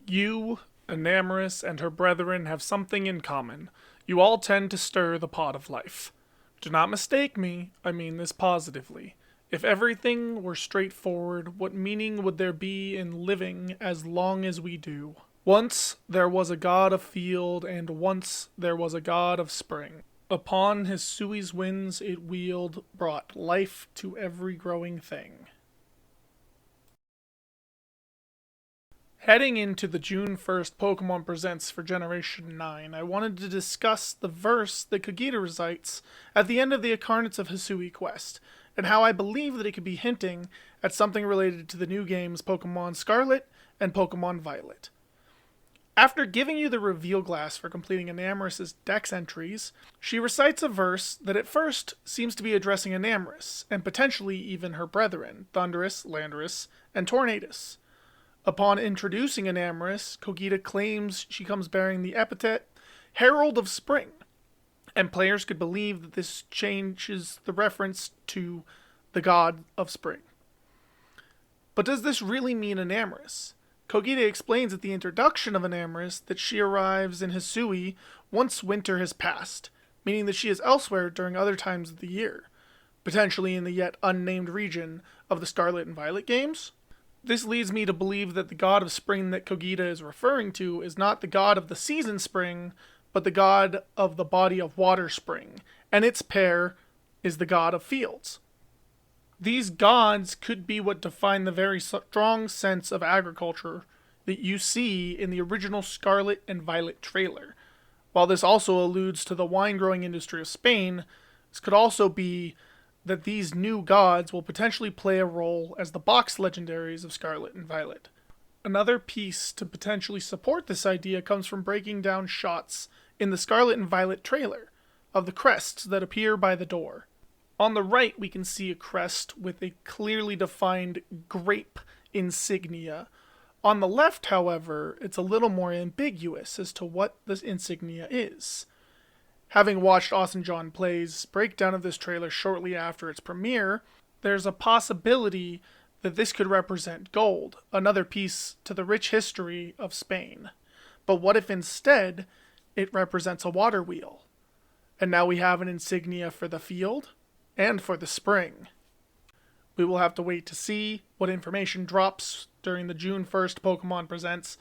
You, Enamorus, and her brethren have something in common. You all tend to stir the pot of life. Do not mistake me, I mean this positively. If everything were straightforward, what meaning would there be in living as long as we do? Once there was a god of field, and once there was a god of spring. Upon his Sui's winds it wheeled, brought life to every growing thing. Heading into the June 1st Pokemon Presents for Generation 9, I wanted to discuss the verse that Cogita recites at the end of the Incarnates of Hisui quest, and how I believe that it could be hinting at something related to the new games Pokemon Scarlet and Pokemon Violet. After giving you the reveal glass for completing Enamorus' dex entries, she recites a verse that at first seems to be addressing Enamorus, and potentially even her brethren, Thundurus, Landorus, and Tornadus. Upon introducing Enamorus, Cogita claims she comes bearing the epithet Herald of Spring, and players could believe that this changes the reference to the god of spring. But does this really mean Enamorus? Cogita explains at the introduction of Enamorus that she arrives in Hisui once winter has passed, meaning that she is elsewhere during other times of the year, potentially in the yet unnamed region of the Scarlet and Violet games. This leads me to believe that the god of spring that Cogita is referring to is not the god of the season spring, but the god of the body of water spring, and its pair is the god of fields. These gods could be what define the very strong sense of agriculture that you see in the original Scarlet and Violet trailer. While this also alludes to the wine growing industry of Spain, this could also be that these new gods will potentially play a role as the Box Legendaries of Scarlet and Violet. Another piece to potentially support this idea comes from breaking down shots in the Scarlet and Violet trailer of the crests that appear by the door. On the right, we can see a crest with a clearly defined grape insignia. On the left, however, it's a little more ambiguous as to what this insignia is. Having watched Austin John Play's breakdown of this trailer shortly after its premiere, there's a possibility that this could represent gold, another piece to the rich history of Spain. But what if instead it represents a water wheel? And now we have an insignia for the field and for the spring. We will have to wait to see what information drops during the June 1st Pokemon Presents